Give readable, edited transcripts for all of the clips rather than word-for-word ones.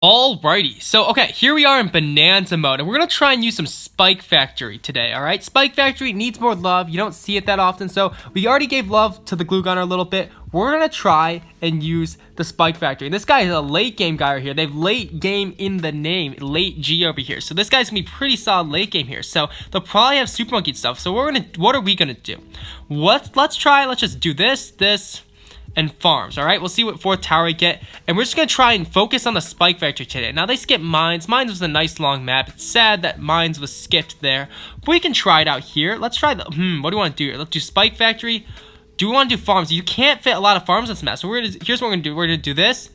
Alrighty, so okay, here we are in Bonanza mode, and we're gonna try and use some Spike Factory today, alright? Spike Factory needs more love, you don't see it that often, so we already gave love to the glue gunner a little bit. We're gonna try and use the Spike Factory. And this guy is a late game guy right here. They have late game in the name, late G over here. So this guy's gonna be pretty solid late game here. So they'll probably have Super Monkey stuff. So what are we gonna do? Let's just do this, and farms. All right, we'll see what fourth tower we get, and we're just gonna try and focus on the Spike Factory today. Now they skip mines. Mines was a nice long map. It's sad that mines was skipped there, but we can try it out here. Let's try the what do we want to do here? Let's do Spike Factory. Do we want to do farms? You can't fit a lot of farms in this map, so here's what we're gonna do. We're gonna do this,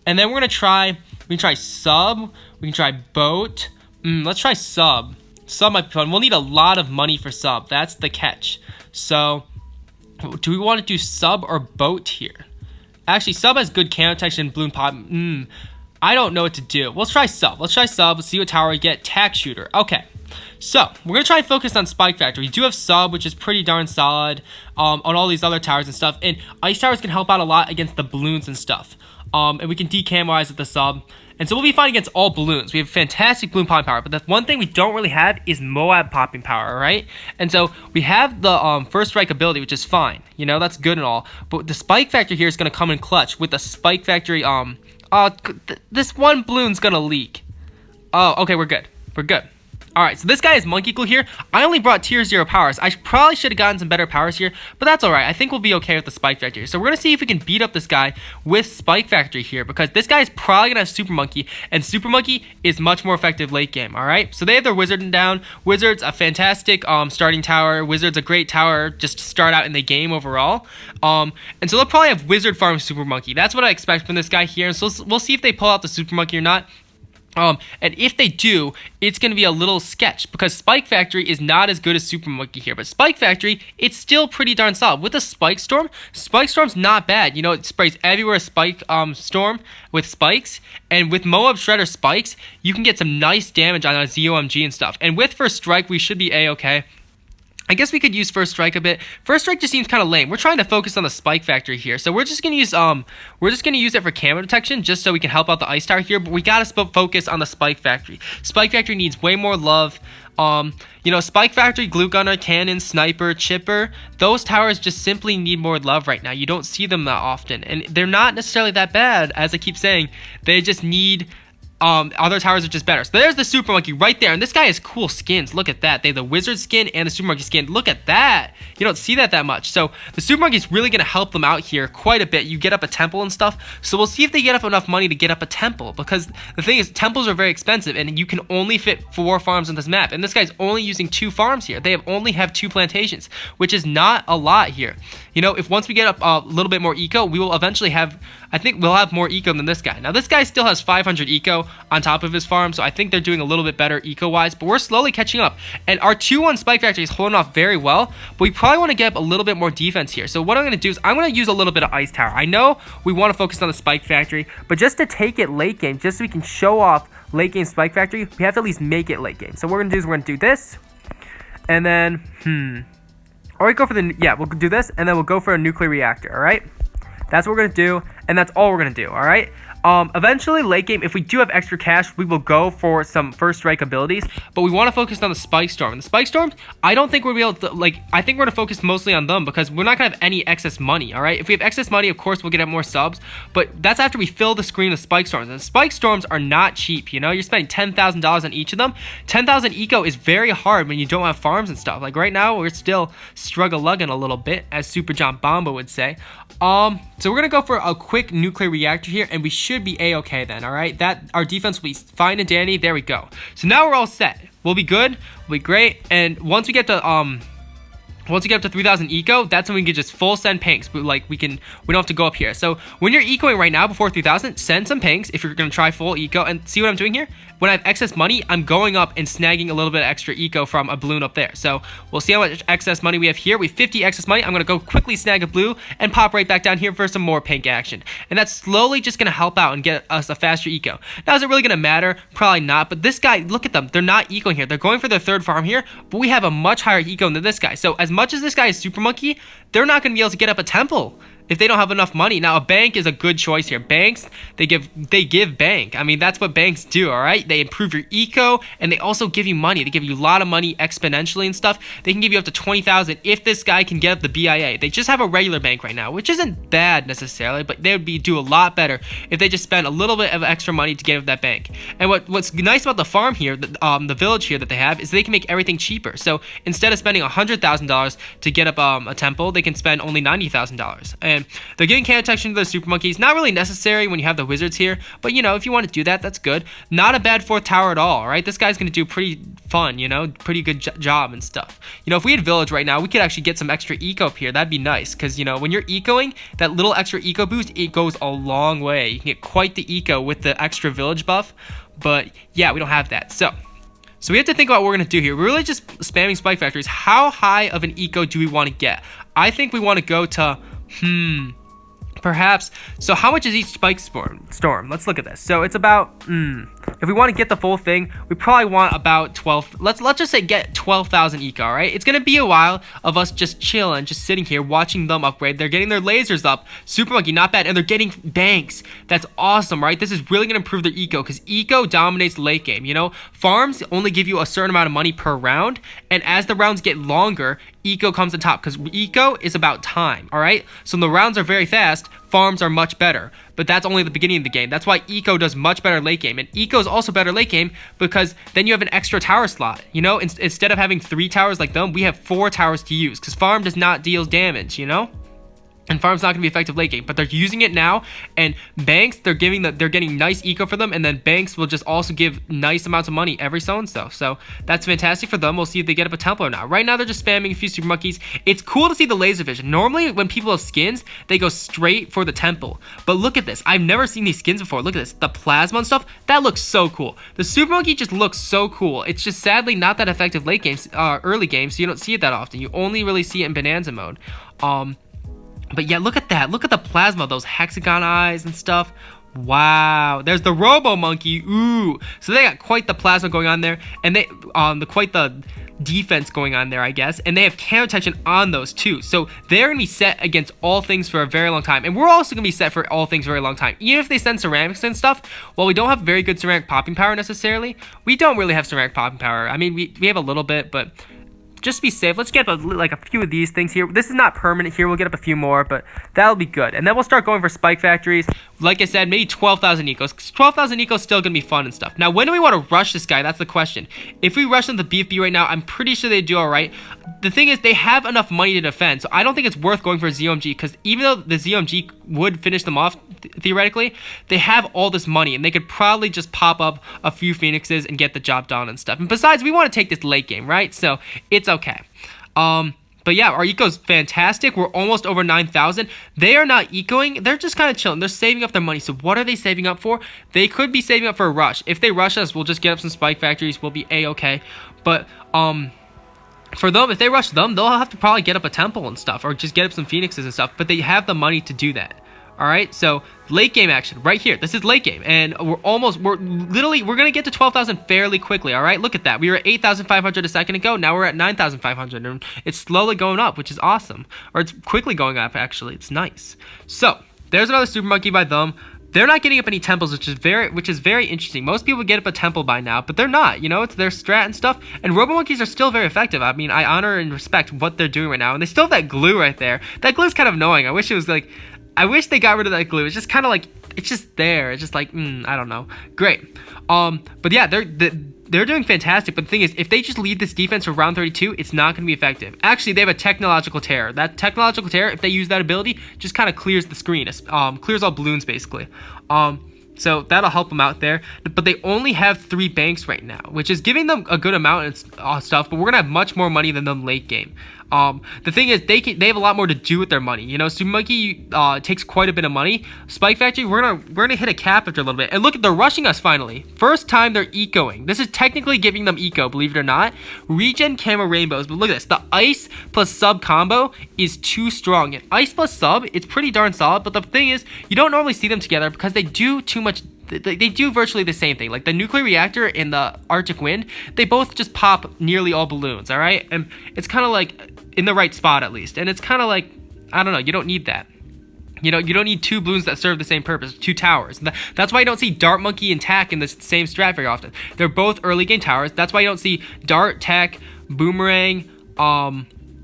and then we can try sub. We can try boat. Let's try sub. Sub might be fun. We'll need a lot of money for sub. That's the catch. So do we want to do sub or boat here? Actually, sub has good camo detection and balloon pop. I don't know what to do. Let's try sub. Let's see what tower we get. Tack shooter. Okay. So we're gonna try and focus on Spike Factory. We do have sub, which is pretty darn solid on all these other towers and stuff. And ice towers can help out a lot against the balloons and stuff. And we can decamorize at the sub. And so we'll be fine against all balloons. We have fantastic balloon popping power, but the one thing we don't really have is Moab popping power, right? And so we have the first strike ability, which is fine. You know, that's good and all. But the Spike Factory here is going to come in clutch with the Spike Factory. This one balloon's going to leak. Oh, okay, we're good. We're good. Alright, so this guy is Monkey Glue here. I only brought tier 0 powers. I probably should have gotten some better powers here, but that's alright. I think we'll be okay with the Spike Factory. So we're going to see if we can beat up this guy with Spike Factory here, because this guy is probably going to have Super Monkey, and Super Monkey is much more effective late game, alright? So they have their Wizard down. Wizard's a fantastic starting tower. Wizard's a great tower just to start out in the game overall. And so they'll probably have Wizard farm Super Monkey. That's what I expect from this guy here. So we'll see if they pull out the Super Monkey or not. And if they do, it's going to be a little sketch, because Spike Factory is not as good as Super Monkey here. But Spike Factory, it's still pretty darn solid. With the Spike Storm's not bad. You know, it sprays everywhere Spike Storm with spikes. And with Moab Shredder spikes, you can get some nice damage on a ZOMG and stuff. And with First Strike, we should be A-okay. I guess we could use First Strike a bit. First Strike just seems kind of lame. We're trying to focus on the Spike Factory here. So we're just going to use it for camo detection just so we can help out the Ice Tower here, but we got to focus on the Spike Factory. Spike Factory needs way more love. You know, Spike Factory, Glue Gunner, Cannon, Sniper, Chipper, those towers just simply need more love right now. You don't see them that often, and they're not necessarily that bad, as I keep saying. They just need other towers are just better. So there's the Super Monkey right there, and this guy has cool skins. Look at that. They have the Wizard skin and the Super Monkey skin. Look at that. You don't see that much. So the Super Monkey is really going to help them out here quite a bit. You get up a temple and stuff. So we'll see if they get up enough money to get up a temple, because the thing is, temples are very expensive, and you can only fit 4 farms on this map. And this guy's only using 2 farms here. They only have 2 plantations, which is not a lot here. You know, if once we get up a little bit more eco, we will eventually have, I think we'll have more eco than this guy. Now this guy still has 500 eco on top of his farm, so I think they're doing a little bit better eco-wise, but we're slowly catching up. And our 2-1 Spike Factory is holding off very well, but we probably want to get up a little bit more defense here. So what I'm going to do is I'm going to use a little bit of Ice Tower. I know we want to focus on the Spike Factory, but just to take it late game, just so we can show off late game Spike Factory, we have to at least make it late game. So what we're going to do is we're going to do this, and then, or we go for we'll do this, and then we'll go for a nuclear reactor, alright? That's what we're going to do, and that's all we're going to do, alright? Eventually, late game, if we do have extra cash, we will go for some First Strike abilities, but we want to focus on the Spike Storm. And the Spike Storms, I don't think we'll be able to, I think we're going to focus mostly on them, because we're not going to have any excess money, alright? If we have excess money, of course, we'll get more subs, but that's after we fill the screen with Spike Storms. And Spike Storms are not cheap, you know? You're spending $10,000 on each of them. 10,000 eco is very hard when you don't have farms and stuff. Like, right now, we're still struggle-lugging a little bit, as Super John Bomba would say. So we're going to go for a quick nuclear reactor here, and we should be A-okay then, alright? Our defense will be fine and dandy. There we go. So now we're all set. We'll be good. We'll be great. And once we get to 3,000 eco, that's when we can just full send pinks. But we don't have to go up here. So when you're ecoing right now before 3,000, send some pinks if you're going to try full eco. And see what I'm doing here? When I have excess money, I'm going up and snagging a little bit of extra eco from a balloon up there. So we'll see how much excess money we have here. We have 50 excess money. I'm going to go quickly snag a blue and pop right back down here for some more pink action. And that's slowly just going to help out and get us a faster eco. Now, is it really going to matter? Probably not. But this guy, look at them. They're not ecoing here. They're going for their 3rd farm here, but we have a much higher eco than this guy. So as much as this guy is Super Monkey, they're not going to be able to get up a temple. if they don't have enough money. Now, a bank is a good choice here. Banks, they give bank. I mean, that's what banks do, all right? They improve your eco, and they also give you money. They give you a lot of money exponentially and stuff. They can give you up to 20,000 if this guy can get up the BIA. They just have a regular bank right now, which isn't bad necessarily, but they would do a lot better if they just spend a little bit of extra money to get up that bank. And what's nice about the farm here, the village here that they have, is they can make everything cheaper. So instead of spending $100,000 to get up a temple, they can spend only $90,000. And they're giving can detection to the super monkeys. Not really necessary when you have the wizards here, but you know, if you want to do that, that's good. Not a bad 4th tower at all right? This guy's gonna do pretty fun, you know, pretty good job and stuff. You know, if we had village right now, we could actually get some extra eco up here. That'd be nice, because you know, when you're ecoing, that little extra eco boost, it goes a long way. You can get quite the eco with the extra village buff, but yeah, we don't have that. So we have to think about what we're going to do here. We're really just spamming spike factories. How high of an eco do we want to get? I think we want to go to, perhaps. So how much is each spike storm? Let's look at this. So it's about, if we want to get the full thing, we probably want about 12. Let's just say get 12,000 eco, all right? It's going to be a while of us just chilling, just sitting here, watching them upgrade. They're getting their lasers up. Super Monkey, not bad. And they're getting banks. That's awesome, right? This is really going to improve their eco, because eco dominates late game, you know? Farms only give you a certain amount of money per round, and as the rounds get longer, eco comes on top, because eco is about time, all right? So when the rounds are very fast, farms are much better, but that's only the beginning of the game. That's why eco does much better late game, and eco is also better late game because then you have an extra tower slot, you know? Instead of having 3 towers like them, we have 4 towers to use, because farm does not deal damage, you know? And farm's not going to be effective late game, but they're using it now. And banks, they're getting nice eco for them, and then banks will just also give nice amounts of money every so and so. So that's fantastic for them. We'll see if they get up a temple or not. Right now, they're just spamming a few super monkeys. It's cool to see the laser vision. Normally, when people have skins, they go straight for the temple. But look at this. I've never seen these skins before. Look at this. The plasma and stuff. That looks so cool. The super monkey just looks so cool. It's just sadly not that effective late games, early games. So you don't see it that often. You only really see it in bonanza mode. But yeah, look at that. Look at the plasma, those hexagon eyes and stuff. Wow. There's the Robo Monkey. Ooh. So they got quite the plasma going on there, and they quite the defense going on there, I guess. And they have counter protection on those too. So they're gonna be set against all things for a very long time. And we're also gonna be set for all things for a very long time. Even if they send ceramics and stuff, while we don't have very good ceramic popping power necessarily, we don't really have ceramic popping power. I mean, we have a little bit, but just to be safe, let's get up a few of these things here. This is not permanent here. We'll get up a few more, but that'll be good. And then we'll start going for spike factories. Like I said, maybe 12,000 ecos. 12,000 ecos is still going to be fun and stuff. Now, when do we want to rush this guy? That's the question. If we rush them to BFB right now, I'm pretty sure they do all right. The thing is, they have enough money to defend, so I don't think it's worth going for a ZOMG, because even though the ZOMG would finish them off, theoretically, they have all this money, and they could probably just pop up a few phoenixes and get the job done and stuff. And besides, we want to take this late game, right? So it's okay. But yeah, our eco's fantastic. We're almost over 9,000. They are not ecoing. They're just kind of chilling. They're saving up their money. So what are they saving up for? They could be saving up for a rush. If they rush us, we'll just get up some spike factories. We'll be A-okay. But, for them, if they rush them, they'll have to probably get up a temple and stuff, or just get up some phoenixes and stuff, but they have the money to do that. All right, so late game action right here. This is late game, and we're gonna get to 12,000 fairly quickly. All right, look at that. We were at 8,500 a second ago. Now we're at 9,500, and it's slowly going up, which is awesome. Or it's quickly going up, actually. It's nice. So there's another super monkey by them. They're not getting up any temples, which is very interesting. Most people get up a temple by now, but they're not. You know, it's their strat and stuff. And Robo Monkeys are still very effective. I mean, I honor and respect what they're doing right now. And they still have that glue right there. That glue is kind of annoying. I wish they got rid of that glue. It's just kind of like, it's just there. It's just like, I don't know. Great. But yeah, they're doing fantastic. But the thing is, if they just lead this defense for round 32, it's not going to be effective. Actually, they have a technological tear. That technological tear, if they use that ability, just kind of clears the screen. Clears all balloons, basically. So that'll help them out there. But they only have 3 banks right now, which is giving them a good amount and stuff. But we're going to have much more money than them late game. The thing is, they have a lot more to do with their money. You know, Super Monkey takes quite a bit of money. Spike Factory, we're gonna hit a cap after a little bit. And look, they're rushing us finally. First time they're ecoing. This is technically giving them eco, believe it or not. Regen Camo Rainbows, but look at this. The ice plus sub combo is too strong. And ice plus sub, it's pretty darn solid. But the thing is, you don't normally see them together because they do too much. They do virtually the same thing. Like the nuclear reactor and the Arctic wind, they both just pop nearly all balloons, all right? And it's kind of like in the right spot at least. And it's kind of like, I don't know, you don't need that. You know, you don't need two balloons that serve the same purpose, two towers. That's why you don't see Dart, Monkey, and Tack in the same strat very often. They're both early game towers. That's why you don't see Dart, Tack, Boomerang,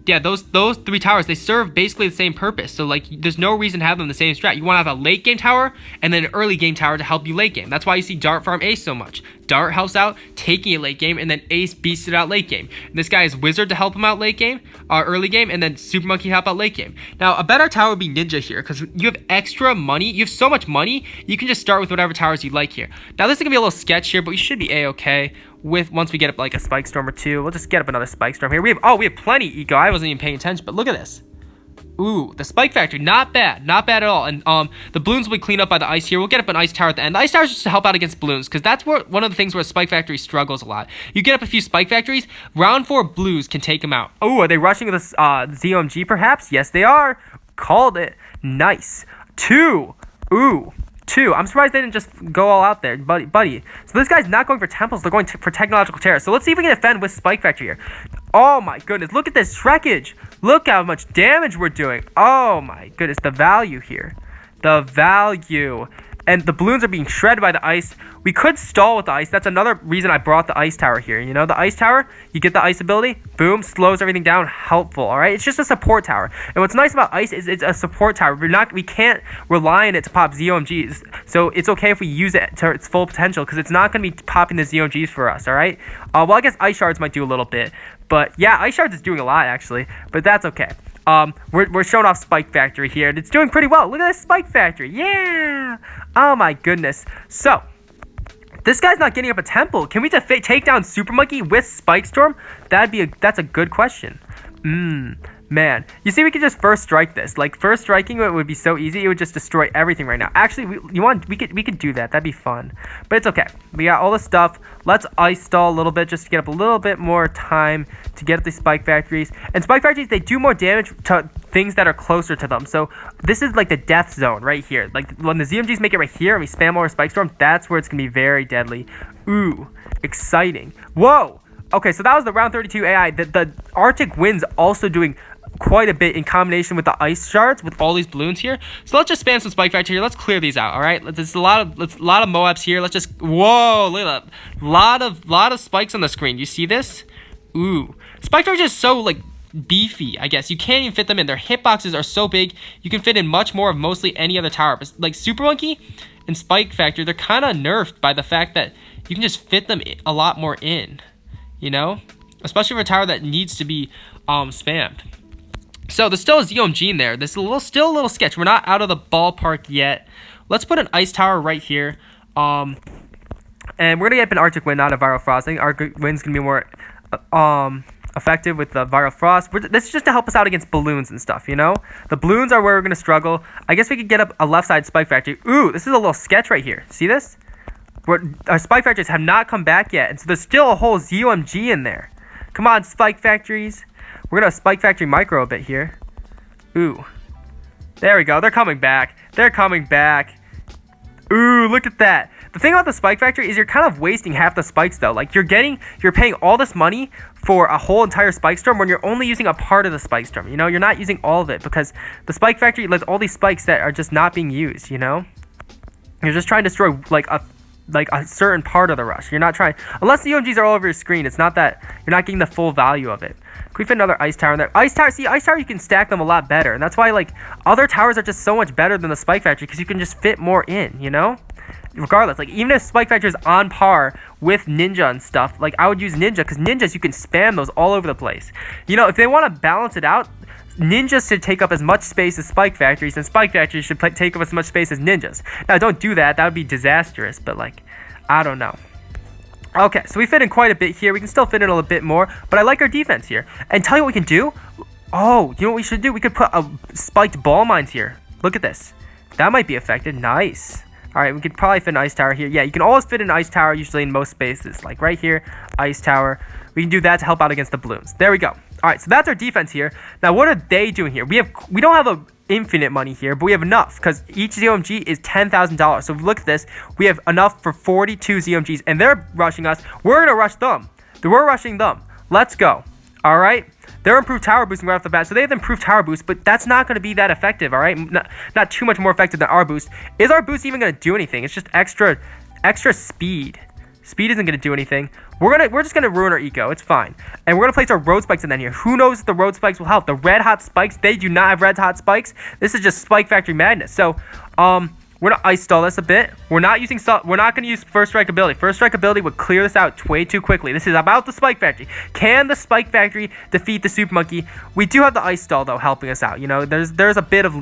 yeah, those three towers, they serve basically the same purpose. So, like, there's no reason to have them in the same strat. You want to have a late game tower and then an early game tower to help you late game. That's why you see Dart farm Ace so much. Dart helps out taking it late game, and then Ace beats it out late game. And this guy is Wizard to help him out late game, early game, and then Super Monkey help out late game. Now, a better tower would be Ninja here, because you have extra money. You have so much money, you can just start with whatever towers you like here. Now, this is going to be a little sketch here, but we should be A-okay. Once we get up like a Spike Storm or two. We'll just get up another Spike Storm here. We have plenty eco. I wasn't even paying attention, but look at this. Ooh, the Spike Factory, not bad at all. And the balloons will be cleaned up by the ice here. We'll get up an ice tower at the end. The ice tower is just to help out against balloons, because that's one of the things where Spike Factory struggles a lot. You get up a few Spike Factories, round 4 blues can take them out. Oh, are they rushing with this ZOMG perhaps? Yes, they are. Called it. Nice. 2. Ooh. 2. I'm surprised they didn't just go all out there, buddy. So this guy's not going for temples. They're going for technological terror. So let's see if we can defend with Spike Factory here. Oh my goodness. Look at this shrekage. Look how much damage we're doing. Oh my goodness. The value here. The value. And the balloons are being shredded by the ice. We could stall with the ice. That's another reason I brought the ice tower here. You know, the ice tower, you get the ice ability, boom, slows everything down, helpful, all right? It's just a support tower. And what's nice about ice is it's a support tower. We can't rely on it to pop ZOMGs. So it's okay if we use it to its full potential, because it's not going to be popping the ZOMGs for us, all right? Well, I guess ice shards might do a little bit. But yeah, ice shards is doing a lot, actually. But that's okay. We're showing off Spike Factory here, and it's doing pretty well. Look at this Spike Factory. Yeah. Oh my goodness. So, this guy's not getting up a temple. Can we take down Super Monkey with Spike Storm? That's a good question. Man, you see, we could just first strike this. Like, first striking it would be so easy. It would just destroy everything right now. Actually, we could do that. That'd be fun. But it's okay. We got all the stuff. Let's ice stall a little bit just to get up a little bit more time to get up these Spike Factories. And Spike Factories, they do more damage to things that are closer to them. So this is like the death zone right here. Like when the ZMGs make it right here and we spam over Spike Storm, that's where it's gonna be very deadly. Ooh, exciting. Whoa. Okay, so that was the round 32 AI. The Arctic Wind's also doing quite a bit in combination with the ice shards with all these balloons here. So let's just spam some Spike Factory here. Let's clear these out, all right? There's a lot of Moabs here. Let's just, whoa, look at that. Lot of spikes on the screen. You see this? Ooh. Spike Factory is just so, like, beefy, I guess. You can't even fit them in. Their hitboxes are so big, you can fit in much more of mostly any other tower. But, like, Super Monkey and Spike Factory, they're kind of nerfed by the fact that you can just fit them a lot more in, you know? Especially for a tower that needs to be spammed. So there's still a ZOMG in there. This is still a little sketch. We're not out of the ballpark yet. Let's put an ice tower right here. And we're gonna get up an Arctic Wind, not a Viral Frost. I think Arctic Wind's gonna be more effective with the Viral Frost. This is just to help us out against balloons and stuff, you know? The balloons are where we're gonna struggle. I guess we could get up a left side Spike Factory. Ooh, this is a little sketch right here. See this? Our Spike Factories have not come back yet, and so there's still a whole ZOMG in there. Come on, Spike Factories. We're going to Spike Factory micro a bit here. Ooh. There we go. They're coming back. They're coming back. Ooh, look at that. The thing about the Spike Factory is you're kind of wasting half the spikes, though. Like, you're paying all this money for a whole entire Spike Storm when you're only using a part of the Spike Storm. You know, you're not using all of it because the Spike Factory lets all these spikes that are just not being used, you know? You're just trying to destroy, like a certain part of the rush. You're not trying, unless the OMGs are all over your screen, it's not that, you're not getting the full value of it. Can we fit another ice tower in there? Ice tower, you can stack them a lot better. And that's why, like, other towers are just so much better than the Spike Factory because you can just fit more in, you know? Regardless, like, even if Spike Factory is on par with Ninja and stuff, like, I would use Ninja because Ninjas, you can spam those all over the place. You know, if they want to balance it out, Ninjas should take up as much space as Spike Factories, and Spike Factories should take up as much space as Ninjas. Now, don't do that. That would be disastrous, but, like, I don't know. Okay, so we fit in quite a bit here. We can still fit in a little bit more, but I like our defense here. And tell you what we can do? Oh, you know what we should do? We could put a spiked ball mines here. Look at this. That might be effective. Nice. All right, we could probably fit an ice tower here. Yeah, you can always fit an ice tower usually in most spaces. Like right here, ice tower. We can do that to help out against the balloons. There we go. All right, so that's our defense here. Now, what are they doing here? We don't have a infinite money here, but we have enough because each ZOMG is $10,000. So if we look at this, we have enough for 42 ZOMGs, and they're rushing us. We're gonna rush them. We're rushing them. Let's go. All right. They're improved tower boosting right off the bat, so they have improved tower boost, but that's not going to be that effective, all right? Not too much more effective than our boost. Is our boost even going to do anything? It's just extra speed. Speed isn't going to do anything. We're just going to ruin our eco. It's fine. And we're going to place our road spikes in then here. Who knows if the road spikes will help? The red hot spikes, they do not have red hot spikes. This is just Spike Factory madness. So, we're going to ice stall this a bit. We're not going to use First Strike ability. First Strike ability would clear this out way too quickly. This is about the Spike Factory. Can the Spike Factory defeat the Super Monkey? We do have the ice stall, though, helping us out. You know, there's a bit of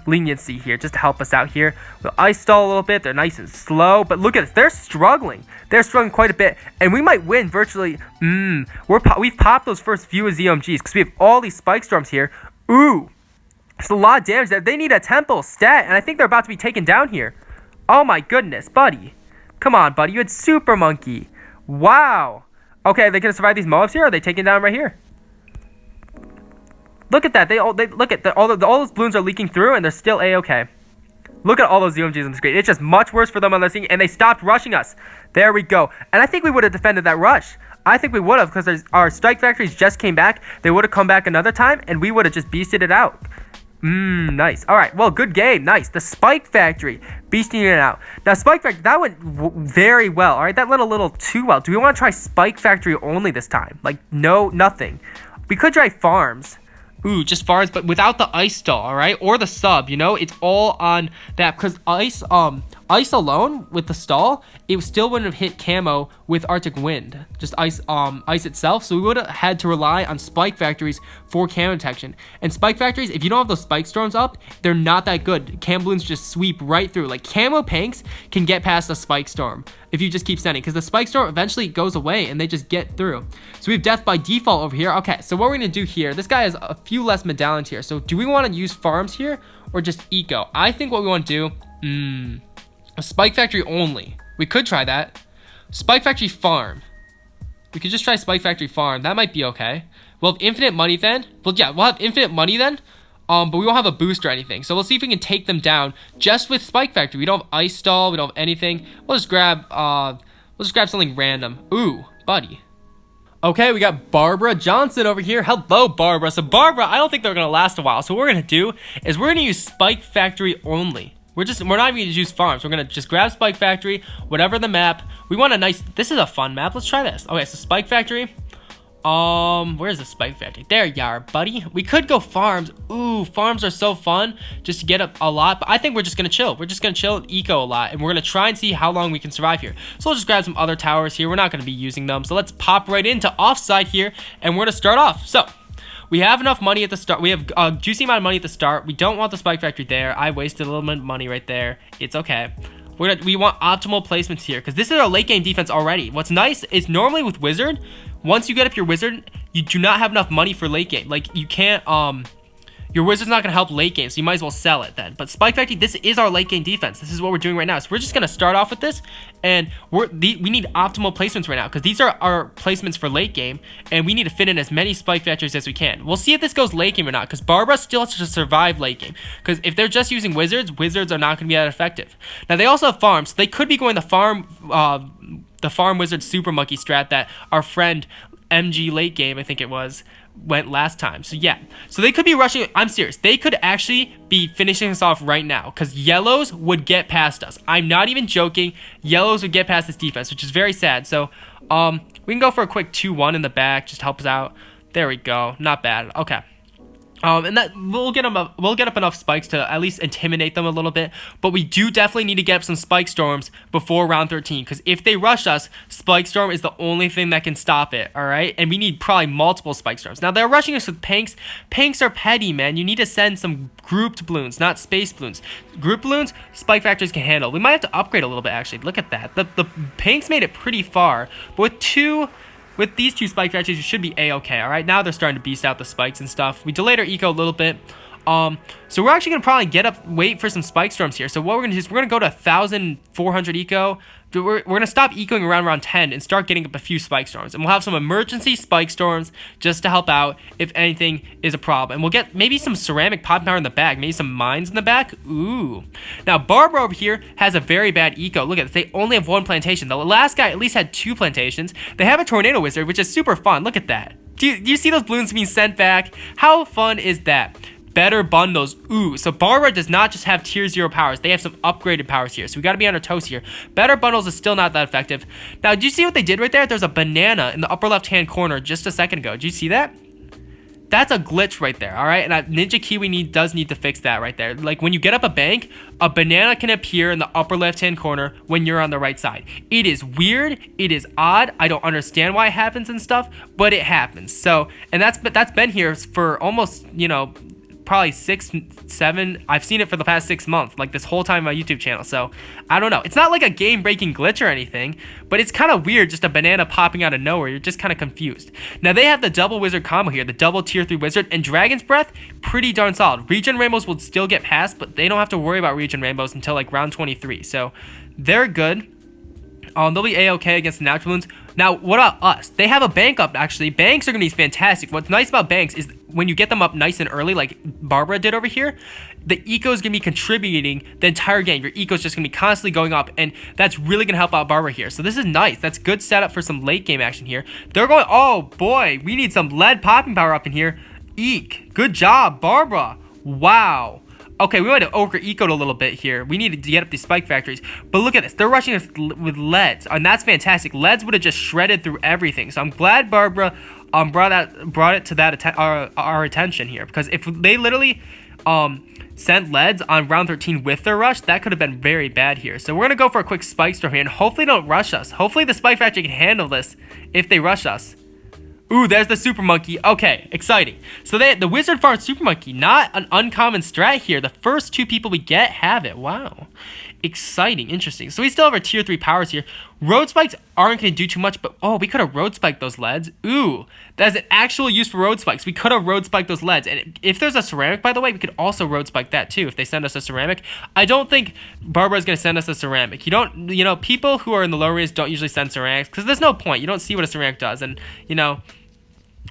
leniency here just to help us out here. We'll ice stall a little bit. They're nice and slow, but look at this. They're struggling. They're struggling quite a bit, and we might win virtually. We've popped those first few of ZOMGs because we have all these Spike Storms here. Ooh. It's a lot of damage there. They need a temple stat, and I think they're about to be taken down here. Oh my goodness, buddy. Come on, buddy. You had Super Monkey. Wow. Okay, are they going to survive these mobs here, or are they taken down right here? Look at that. All those balloons are leaking through, and they're still A-okay. Look at all those ZOMGs on the screen. It's just much worse for them on the scene, and they stopped rushing us. There we go. And I think we would have defended that rush. I think we would have, because our Strike Factories just came back. They would have come back another time, and we would have just beasted it out. Nice. All right. Well, good game. Nice. The Spike Factory beasting it out. Now, Spike Factory, that went very well. All right. That went a little too well. Do we want to try Spike Factory only this time? Like, no, nothing. We could try farms. Ooh, just farms, but without the ice stall, all right? Or the sub, you know? It's all on that, because ice alone with the stall, it still wouldn't have hit camo with Arctic Wind. Just ice itself. So we would have had to rely on Spike Factories for camo detection. And Spike Factories, if you don't have those Spike Storms up, they're not that good. Cam balloons just sweep right through. Like, camo Panks can get past a Spike Storm if you just keep sending, because the Spike Storm eventually goes away and they just get through. So we have death by default over here. Okay, so what we're going to do here, this guy has a few less medallions here. So do we want to use farms here or just eco? I think what we want to do, a Spike Factory only. We could try that. Spike Factory farm. We could just try Spike Factory farm. That might be okay. We'll have infinite money then. Well, yeah, we'll have infinite money then. But we won't have a boost or anything. So we'll see if we can take them down just with Spike Factory. We don't have ice stall. We don't have anything. We'll just grab something random. Ooh, buddy. Okay, we got Barbara Johnson over here. Hello, Barbara. So Barbara, I don't think they're gonna last a while. So what we're gonna do is we're gonna use Spike Factory only. We're not even gonna use farms. We're gonna just grab Spike Factory, whatever the map. We want a nice. This is a fun map. Let's try this. Okay, so Spike Factory. Where's the Spike Factory? There you are, buddy. We could go farms. Ooh, farms are so fun just to get up a lot, but I think we're just gonna chill. We're just gonna chill and eco a lot, and we're gonna try and see how long we can survive here. So we'll just grab some other towers here. We're not gonna be using them, so let's pop right into offside here, and we're gonna start off. So we have enough money at the start. We have a juicy amount of money at the start. We don't want the Spike Factory there. I wasted a little bit of money right there. It's okay. We want optimal placements here, because this is our late game defense already. What's nice is normally with Wizard, once you get up your Wizard, you do not have enough money for late game. Like, you can't, your Wizard's not going to help late game, so you might as well sell it then. But Spike Factory, this is our late game defense. This is what we're doing right now. So we're just going to start off with this, and we need optimal placements right now, because these are our placements for late game, and we need to fit in as many Spike Factories as we can. We'll see if this goes late game or not, because Barbara still has to survive late game, because if they're just using Wizards, Wizards are not going to be that effective. Now, they also have farms, so they could be going the farm Wizard Super Monkey strat that our friend MG late game, I think it was, went last time. So yeah, so they could be rushing. I'm serious, they could actually be finishing us off right now, because yellows would get past us. I'm not even joking. Yellows would get past this defense, which is very sad. So we can go for a quick 2-1 in the back, just help us out. There we go, not bad. Okay. And that we'll get up enough spikes to at least intimidate them a little bit, but we do definitely need to get up some Spike Storms before round 13, because if they rush us, Spike Storm is the only thing that can stop it, all right? And we need probably multiple Spike Storms. Now, they're rushing us with Panks. Panks are petty, man. You need to send some grouped balloons, not space balloons. Group balloons, Spike Factories can handle. We might have to upgrade a little bit, actually. Look at that. The Panks made it pretty far, but with these two Spike Factories, we should be A-okay, all right? Now they're starting to beast out the spikes and stuff. We delayed our eco a little bit. So we're actually going to probably wait for some Spike Storms here. So what we're going to do is we're going to go to 1,400 eco. We're going to stop ecoing around round 10 and start getting up a few Spike Storms. And we'll have some emergency Spike Storms just to help out if anything is a problem. And we'll get maybe some ceramic pop power in the back, maybe some mines in the back. Ooh. Now, Barbara over here has a very bad eco. Look at this. They only have one plantation. The last guy at least had 2 plantations. They have a Tornado Wizard, which is super fun. Look at that. Do you see those balloons being sent back? How fun is that? Better bundles. Ooh, so Barbara does not just have tier 0 powers. They have some upgraded powers here. So we got to be on our toes here. Better bundles is still not that effective. Now, do you see what they did right there? There's a banana in the upper left-hand corner just a second ago. Did you see that? That's a glitch right there, all right? And Ninja Kiwi does need to fix that right there. Like, when you get up a bank, a banana can appear in the upper left-hand corner when you're on the right side. It is weird. It is odd. I don't understand why it happens and stuff, but it happens. So, and that's been here for almost, you know, probably 6, 7. I've seen it for the past 6 months, like this whole time on my YouTube channel. So I don't know. It's not like a game-breaking glitch or anything, but it's kind of weird, just a banana popping out of nowhere. You're just kind of confused. Now they have the double wizard combo here, the double tier 3 wizard, and Dragon's Breath, pretty darn solid. Regen rainbows will still get passed, but they don't have to worry about regen rainbows until like round 23. So they're good. They'll be A-okay against the natural balloons. Now, what about us? They have a bank up, actually. Banks are going to be fantastic. What's nice about banks is when you get them up nice and early, like Barbara did over here, the eco is going to be contributing the entire game. Your eco is just going to be constantly going up, and that's really going to help out Barbara here. So this is nice. That's good setup for some late game action here. They're going, oh boy, we need some lead popping power up in here. Eek. Good job, Barbara. Wow. Okay, we might have over-ecoed a little bit here. We needed to get up these spike factories. But look at this. They're rushing us with leads, and that's fantastic. Leads would have just shredded through everything. So I'm glad Barbara brought it to that our attention here. Because if they literally sent leads on round 13 with their rush, that could have been very bad here. So we're going to go for a quick spike storm here, and hopefully they don't rush us. Hopefully the spike factory can handle this if they rush us. Ooh, there's the Super Monkey. Okay, exciting. So the Wizard Farm Super Monkey, not an uncommon strat here. The first 2 people we get have it. Wow. Exciting, interesting. So we still have our tier 3 powers here. Road Spikes aren't going to do too much, but oh, we could have Road Spiked those leads. Ooh, that's an actual use for Road Spikes. We could have Road Spiked those leads. And if there's a ceramic, by the way, we could also Road Spike that too if they send us a ceramic. I don't think Barbara's going to send us a ceramic. You know, people who are in the low rates don't usually send ceramics because there's no point. You don't see what a ceramic does, and, you know,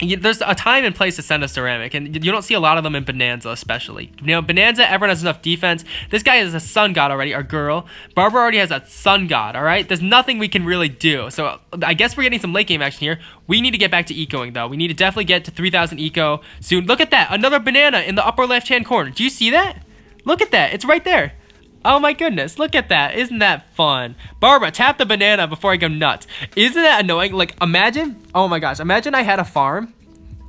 there's a time and place to send a ceramic, and you don't see a lot of them in Bonanza, especially. You know, Bonanza, everyone has enough defense. This guy is a sun god already, or girl. Barbara already has a sun god, all right? There's nothing we can really do. So I guess we're getting some late game action here. We need to get back to ecoing, though. We need to definitely get to 3,000 eco soon. Look at that. Another banana in the upper left-hand corner. Do you see that? Look at that. It's right there. Oh my goodness, look at that. Isn't that fun? Barbara, tap the banana before I go nuts. Isn't that annoying? Like, imagine, oh my gosh, imagine I had a farm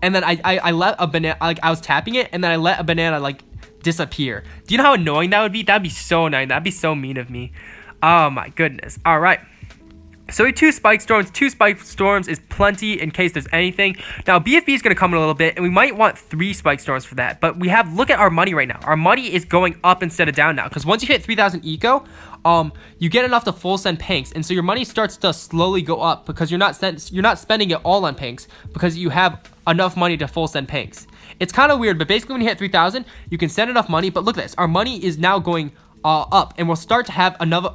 and then I let a banana, like I was tapping it and then I let a banana like disappear. Do you know how annoying that would be? That'd be so annoying. That'd be so mean of me. Oh my goodness. All right. So we have 2 spike storms. 2 spike storms is plenty in case there's anything. Now, BFB is going to come in a little bit, and we might want 3 spike storms for that. But we have, look at our money right now. Our money is going up instead of down now. Because once you hit 3,000 eco, you get enough to full send panks. And so your money starts to slowly go up because you're not spending it all on panks because you have enough money to full send panks. It's kind of weird, but basically when you hit 3,000, you can send enough money. But look at this. Our money is now going up, and we'll start to have another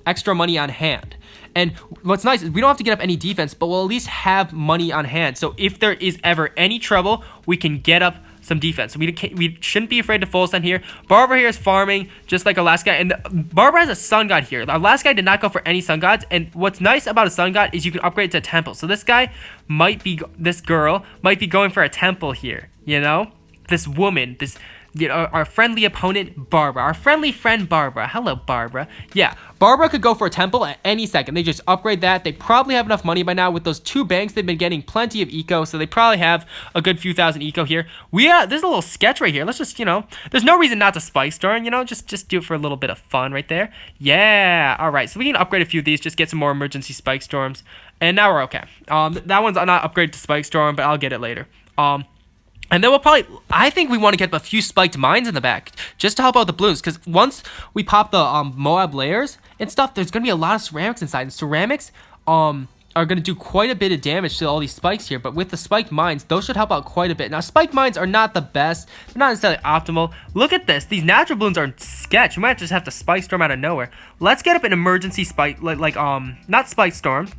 extra money on hand. And what's nice is we don't have to get up any defense, but we'll at least have money on hand. So if there is ever any trouble, we can get up some defense. So we shouldn't be afraid to full send here. Barbara here is farming just like our last guy. And Barbara has a sun god here. Our last guy did not go for any sun gods. And what's nice about a sun god is you can upgrade to a temple. So this girl might be going for a temple here, you know? This woman, our friendly opponent, Barbara. Our friendly friend, Barbara. Hello, Barbara. Yeah, Barbara could go for a temple at any second. They just upgrade that. They probably have enough money by now. With those 2 banks, they've been getting plenty of eco, so they probably have a good few thousand eco here. There's a little sketch right here. Let's just, there's no reason not to spike storm, just do it for a little bit of fun right there. Yeah, all right, so we can upgrade a few of these, just get some more emergency spike storms, and now we're okay. That one's not upgraded to spike storm, but I'll get it later. And then I think we want to get a few spiked mines in the back just to help out the balloons. Because once we pop the Moab layers and stuff, there's going to be a lot of ceramics inside. And ceramics are going to do quite a bit of damage to all these spikes here. But with the spiked mines, those should help out quite a bit. Now, spiked mines are not the best. They're not necessarily optimal. Look at this. These natural balloons are sketch. We might just have to spike storm out of nowhere. Let's get up an emergency spike, not spike storm.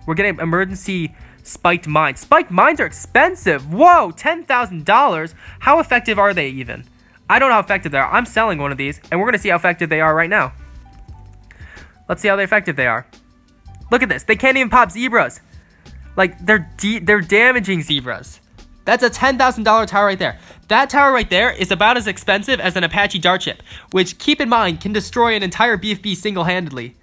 We're getting emergency spiked mines. Spiked mines are expensive. Whoa, $10,000. How effective are they even? I don't know how effective they are. I'm selling one of these, and we're going to see how effective they are right now. Let's see how effective they are. Look at this. They can't even pop zebras. Like, they're damaging zebras. That's a $10,000 tower right there. That tower right there is about as expensive as an Apache dart ship, which, keep in mind, can destroy an entire BFB single-handedly.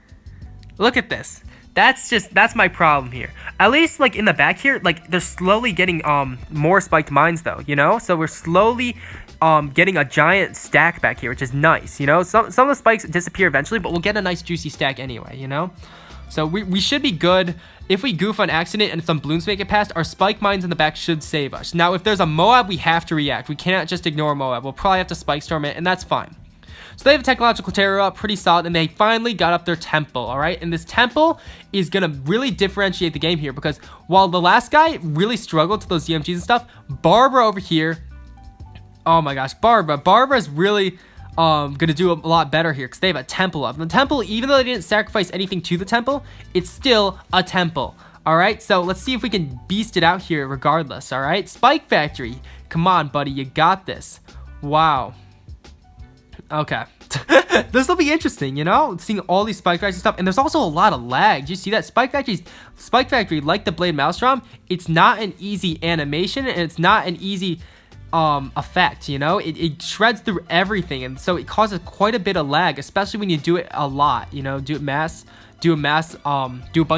Look at this. That's my problem here. At least, like, in the back here, like, they're slowly getting more spiked mines, though, you know? So we're slowly getting a giant stack back here, which is nice, you know? Some of the spikes disappear eventually, but we'll get a nice juicy stack anyway, you know? So we should be good. If we goof on accident and some balloons make it past, our spike mines in the back should save us. Now, if there's a Moab, we have to react. We cannot just ignore Moab. We'll probably have to spike storm it, and that's fine. So they have a technological terror up, pretty solid, and they finally got up their temple, all right? And this temple is going to really differentiate the game here, because while the last guy really struggled to those ZMGs and stuff, Barbara over here, oh my gosh, Barbara's really gonna do a lot better here because they have a temple up. And the temple, even though they didn't sacrifice anything to the temple, it's still a temple. All right, so let's see if we can beast it out here regardless. All right, Spike Factory, come on, buddy, you got this. Wow. Okay. This will be interesting, you know, seeing all these Spike Factories and stuff. And there's also a lot of lag. Do you see that? Spike Factory, like the Blade Maelstrom, it's not an easy animation, and it's not an easy effect, you know. It shreds through everything, and so it causes quite a bit of lag, especially when you do it a lot, you know, do a bunch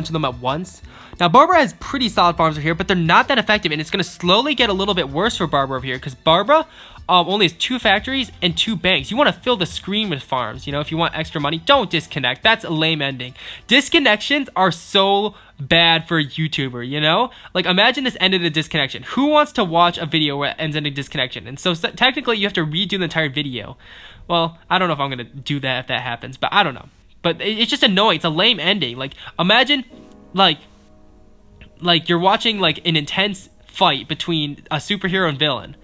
of them at once. Now Barbara has pretty solid farms over here, but they're not that effective, and it's going to slowly get a little bit worse for Barbara over here, because Barbara only has 2 factories and 2 banks. You want to fill the screen with farms, you know, if you want extra money. Don't disconnect. That's a lame ending. Disconnections are so bad for a YouTuber, you know? Like, imagine this ended in a disconnection. Who wants to watch a video where it ends in a disconnection? And so technically you have to redo the entire video. Well, I don't know if I'm gonna do that if that happens, but I don't know. But it's just annoying. It's a lame ending. Like, imagine like you're watching like an intense fight between a superhero and villain,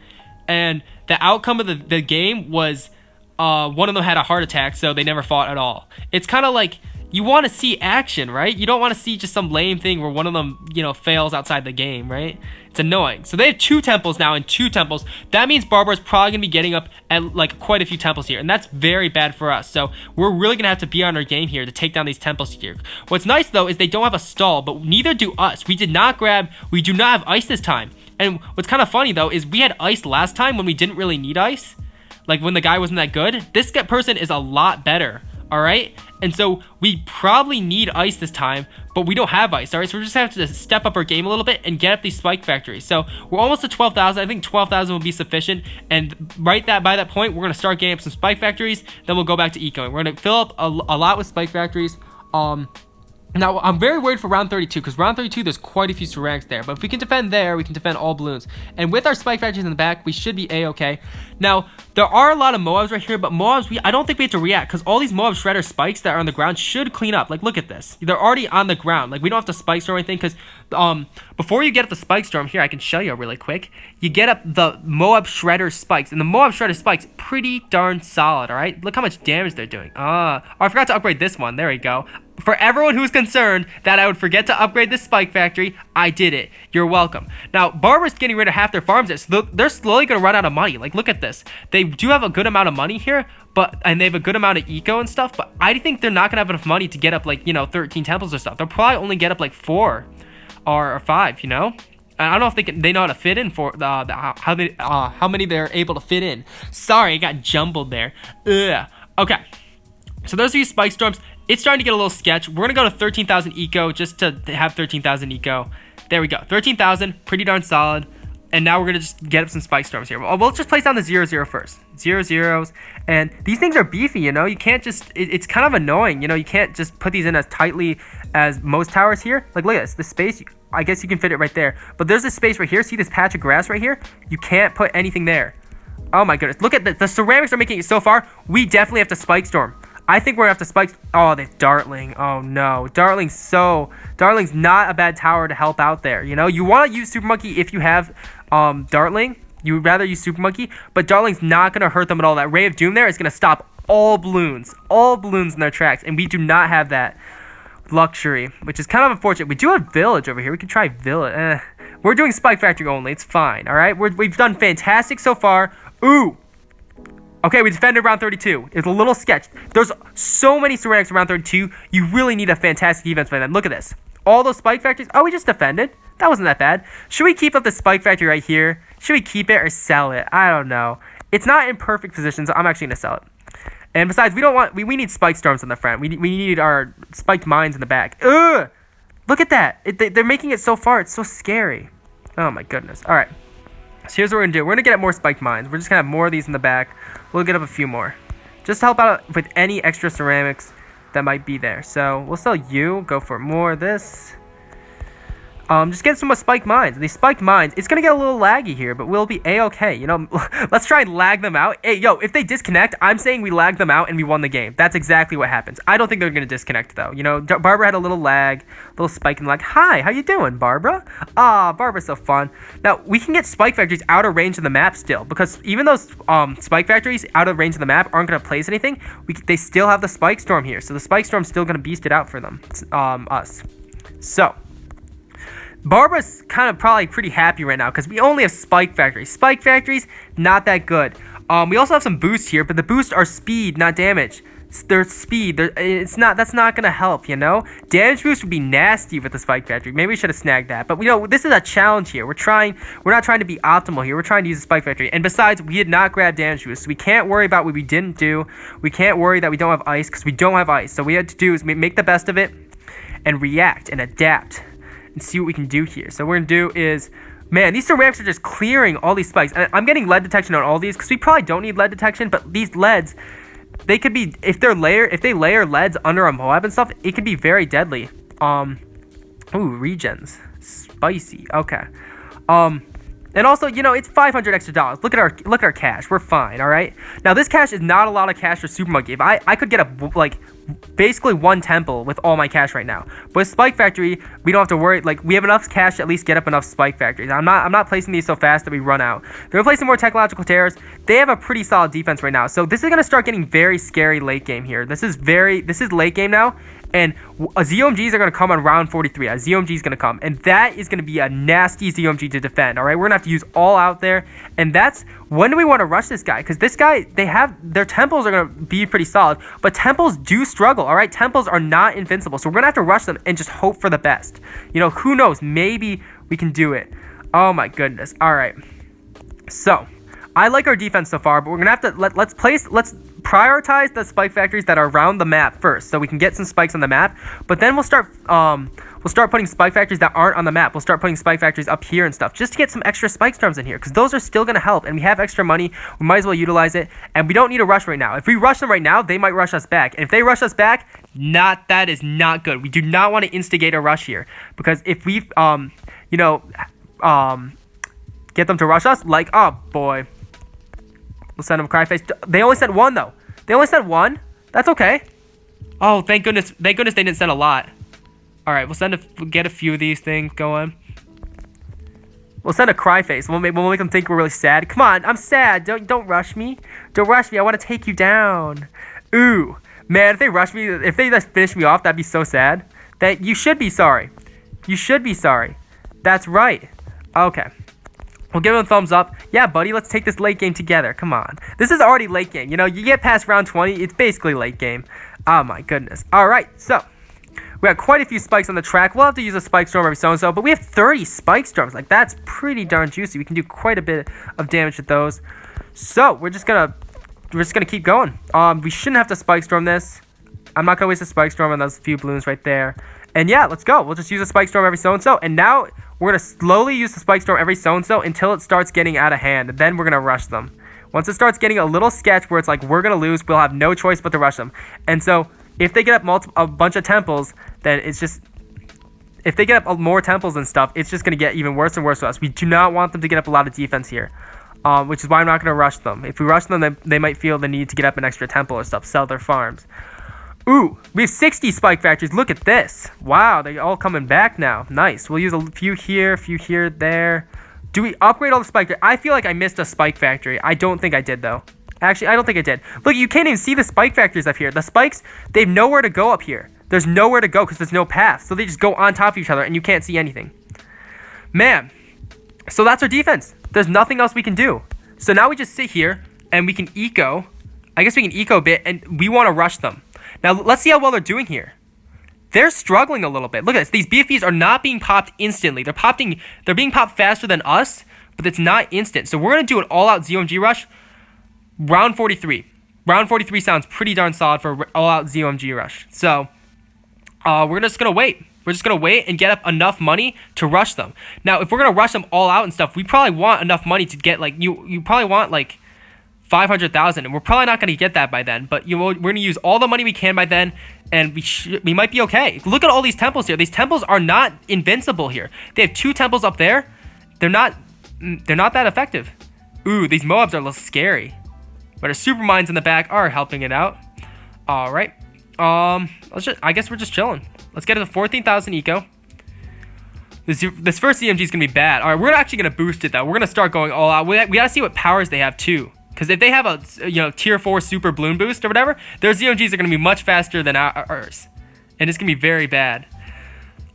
and the outcome of the game was one of them had a heart attack, so they never fought at all. It's kind of like, you want to see action, right? You don't want to see just some lame thing where one of them, you know, fails outside the game, right? It's annoying. So they have 2 temples now and 2 temples. That means Barbara's probably going to be getting up at like quite a few temples here, and that's very bad for us. So we're really going to have to be on our game here to take down these temples here. What's nice, though, is they don't have a stall, but neither do us. We do not have ice this time. And what's kind of funny, though, is we had ice last time when we didn't really need ice. Like, when the guy wasn't that good. This person is a lot better. All right, and so we probably need ice this time, but we don't have ice. All right, so we're just gonna have to step up our game a little bit and get up these spike factories. So we're almost at 12,000. I think 12,000 will be sufficient, and by that point, we're gonna start getting up some spike factories. Then we'll go back to ecoing. We're gonna fill up a lot with spike factories. Now, I'm very worried for round 32, because round 32, there's quite a few ceramics there. But if we can defend there, we can defend all balloons. And with our spike factories in the back, we should be A-okay. Now, there are a lot of Moabs right here, but Moabs, I don't think we have to react, because all these Moab Shredder spikes that are on the ground should clean up. Like, look at this. They're already on the ground. Like, we don't have to spike storm or anything, because before you get up the spike storm, here, I can show you really quick. You get up the Moab Shredder spikes, and the Moab Shredder spikes, pretty darn solid, all right? Look how much damage they're doing. Oh, I forgot to upgrade this one. There we go. For everyone who's concerned that I would forget to upgrade this spike factory, I did it. You're welcome. Now, Barbara's getting rid of half their farms, so they're slowly going to run out of money. Like, look at this. They do have a good amount of money here, and they have a good amount of eco and stuff, but I think they're not going to have enough money to get up, like, you know, 13 temples or stuff. They'll probably only get up, like, 4 or 5, you know? I don't know if they know how to fit in for how many they're able to fit in. Sorry, I got jumbled there. Ugh. Okay. So those are your spike storms. It's starting to get a little sketch. We're going to go to 13,000 eco just to have 13,000 eco. There we go. 13,000. Pretty darn solid. And now we're going to just get up some spike storms here. We'll just place down the 0-0 first. 0-0s. And these things are beefy, you know. You can't just... It's kind of annoying, you know. You can't just put these in as tightly as most towers here. Like, look at this. The space... I guess you can fit it right there. But there's this space right here. See this patch of grass right here? You can't put anything there. Oh, my goodness. Look at the ceramics are making it so far. We definitely have to spike storm. I think we're going to have to spike... Oh, they've Dartling. Oh, no. Dartling's not a bad tower to help out there. You know, you want to use Super Monkey if you have Dartling. You would rather use Super Monkey, but Dartling's not going to hurt them at all. That Ray of Doom there is going to stop all balloons in their tracks, and we do not have that luxury, which is kind of unfortunate. We do have Village over here. We could try Village. We're doing Spike Factory only. It's fine, all right? We've done fantastic so far. Ooh. Okay, we defended round 32. It's a little sketch. There's so many ceramics around 32. You really need a fantastic defense by them. Look at this. All those spike factories. Oh, we just defended. That wasn't that bad. Should we keep up the spike factory right here? Should we keep it or sell it? I don't know. It's not in perfect position, so I'm actually going to sell it. And besides, we need spike storms on the front. We need our spiked mines in the back. Ugh! Look at that. They're making it so far. It's so scary. Oh my goodness. All right. So here's what we're going to do. We're going to get more spiked mines. We're just going to have more of these in the back. We'll get up a few more. Just to help out with any extra ceramics that might be there. So we'll sell you. Go for more of this. Just get some more spiked mines. These spiked mines, it's going to get a little laggy here, but we'll be A-okay. You know, let's try and lag them out. Hey, yo, if they disconnect, I'm saying we lag them out and we won the game. That's exactly what happens. I don't think they're going to disconnect, though. You know, Barbara had a little lag, a little spike in lag. Hi, how you doing, Barbara? Ah, Barbara's so fun. Now, we can get spike factories out of range of the map still, because even those spike factories out of range of the map aren't going to place anything, they still have the spike storm here. So the spike storm's still going to beast it out for them, us. So Barbara's kind of probably pretty happy right now because we only have spike factories. Spike factories, not that good. We also have some boosts here, but the boosts are speed, not damage. Their speed, that's not gonna help, you know. Damage boost would be nasty with the spike factory. Maybe we should have snagged that. But you know, this is a challenge here. We're not trying to be optimal here. We're trying to use the spike factory. And besides, we did not grab damage boost, so we can't worry about what we didn't do. We can't worry that we don't have ice because we don't have ice. So what we had to do is make the best of it and react and adapt and see what we can do here. So what we're gonna do is, man, these ceramics are just clearing all these spikes. And I'm getting lead detection on all these because we probably don't need lead detection, but these leads, they could be, if they layer leads under a Moab and stuff, it could be very deadly. Ooh, regens, spicy. Okay. And also, you know, it's $500 extra. Look at our cash. We're fine, all right? Now, this cash is not a lot of cash for Supermug. If I could get basically one temple with all my cash right now. But with Spike Factory, we don't have to worry. Like, we have enough cash to at least get up enough Spike Factories. I'm not placing these so fast that we run out. They're placing more technological terrors. They have a pretty solid defense right now. So this is gonna start getting very scary late game here. This is late game now. And ZOMGs are going to come on round 43. A ZOMG is going to come. And that is going to be a nasty ZOMG to defend. All right. We're going to have to use all out there. And that's when do we want to rush this guy? Because this guy, their temples are going to be pretty solid. But temples do struggle. All right. Temples are not invincible. So we're going to have to rush them and just hope for the best. You know, who knows? Maybe we can do it. Oh, my goodness. All right. So I like our defense so far. But we're going to have to let's prioritize the spike factories that are around the map first, so we can get some spikes on the map. But then we'll start putting spike factories that aren't on the map. We'll start putting spike factories up here and stuff, just to get some extra spike storms in here, because those are still going to help. And we have extra money. We might as well utilize it. And we don't need to rush right now. If we rush them right now, they might rush us back. And if they rush us back, that is not good. We do not want to instigate a rush here, because if we get them to rush us, like, oh boy. We'll send them a cry face. They only sent one, though. They only sent one? That's okay. Oh, thank goodness. Thank goodness they didn't send a lot. All right, we'll get a few of these things going. We'll send a cry face. We'll make them think we're really sad. Come on, I'm sad. Don't rush me. Don't rush me. I want to take you down. Ooh, man, if they rush me, if they just finish me off, that'd be so sad. That you should be sorry. You should be sorry. That's right. Okay. We'll give him a thumbs up. Yeah, buddy, let's take this late game together. Come on. This is already late game. You know, you get past round 20, it's basically late game. Oh, my goodness. All right, so we got quite a few spikes on the track. We'll have to use a spike storm every so-and-so, but we have 30 spike storms. Like, that's pretty darn juicy. We can do quite a bit of damage with those. So we're just gonna keep going. We shouldn't have to spike storm this. I'm not gonna waste a spike storm on those few balloons right there. And yeah, let's go. We'll just use a spike storm every so-and-so. And now we're going to slowly use the spike storm every so-and-so until it starts getting out of hand. And then we're going to rush them. Once it starts getting a little sketch where it's like we're going to lose, we'll have no choice but to rush them. And so if they get up a bunch of temples, then it's just... If they get up more temples and stuff, it's just going to get even worse and worse for us. We do not want them to get up a lot of defense here. Which is why I'm not going to rush them. If we rush them, then they might feel the need to get up an extra temple or stuff. Sell their farms. Ooh, we have 60 spike factories. Look at this. Wow, they're all coming back now. Nice. We'll use a few here, there. Do we upgrade all the spike factories? I feel like I missed a spike factory. I don't think I did, though. Actually, I don't think I did. Look, you can't even see the spike factories up here. The spikes, they have nowhere to go up here. There's nowhere to go because there's no path. So they just go on top of each other and you can't see anything. Man, so that's our defense. There's nothing else we can do. So now we just sit here and we can eco. I guess we can eco a bit and we want to rush them. Now, let's see how well they're doing here. they're struggling a little bit. Look at this. These BFBs are not being popped instantly. They're being popped faster than us, but it's not instant. So we're going to do an all-out ZOMG rush. Round 43. Round 43 sounds pretty darn solid for an all-out ZOMG rush. So we're just going to wait. We're just going to wait and get up enough money to rush them. Now, if we're going to rush them all out and stuff, we probably want enough money to get, like, you probably want, like, 500,000, and we're probably not going to get that by then. But we're going to use all the money we can by then, and we might be okay. Look at all these temples here. These temples are not invincible here. They have 2 temples up there. They're not that effective. Ooh, these Moabs are a little scary. But our super mines in the back are helping it out. All right. I guess we're just chilling. Let's get to the 14,000 eco. This first CMG is gonna be bad. All right, we're actually gonna boost it though. We're gonna start going all out. We gotta see what powers they have too. Because if they have a tier 4 super balloon boost or whatever, their ZMGs are gonna be much faster than ours, and it's gonna be very bad.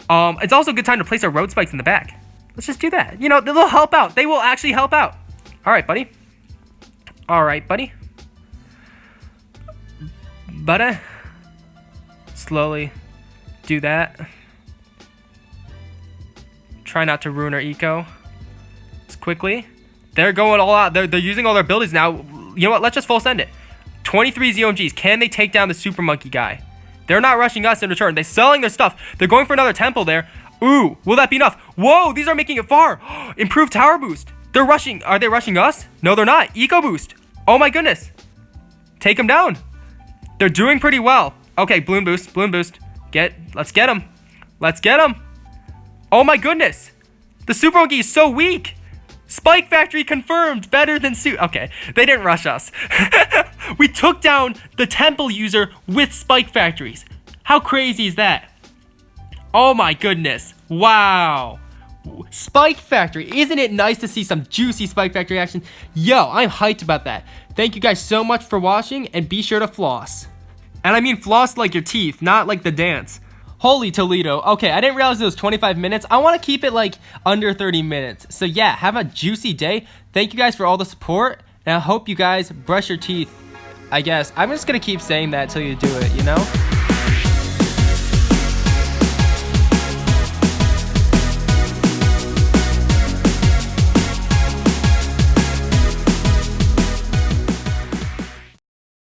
It's also a good time to place our road spikes in the back. Let's just do that. They'll help out. They will actually help out. All right, buddy. All right, buddy. Buddy. Slowly do that. Try not to ruin our eco. Just quickly. They're going all out. They're using all their abilities now. You know what? Let's just full send it. 23 ZOMGs. Can they take down the super monkey guy? They're not rushing us in return. They're selling their stuff. They're going for another temple there. Ooh, will that be enough? Whoa, these are making it far. Improved tower boost. They're rushing. Are they rushing us? No, they're not. Eco boost. Oh my goodness. Take them down. They're doing pretty well. Okay, balloon boost. Balloon boost. Let's get them. Let's get them. Oh my goodness. The super monkey is so weak. Spike Factory confirmed. Better than Okay, they didn't rush us. We took down the temple user with Spike Factories. How crazy is that? Oh my goodness. Wow. Spike Factory. Isn't it nice to see some juicy Spike Factory action? Yo, I'm hyped about that. Thank you guys so much for watching, and be sure to floss. And I mean floss like your teeth, not like the dance. Holy Toledo. Okay, I didn't realize it was 25 minutes. I want to keep it like under 30 minutes. So yeah, have a juicy day. Thank you guys for all the support, and I hope you guys brush your teeth. I guess I'm just gonna keep saying that till you do it,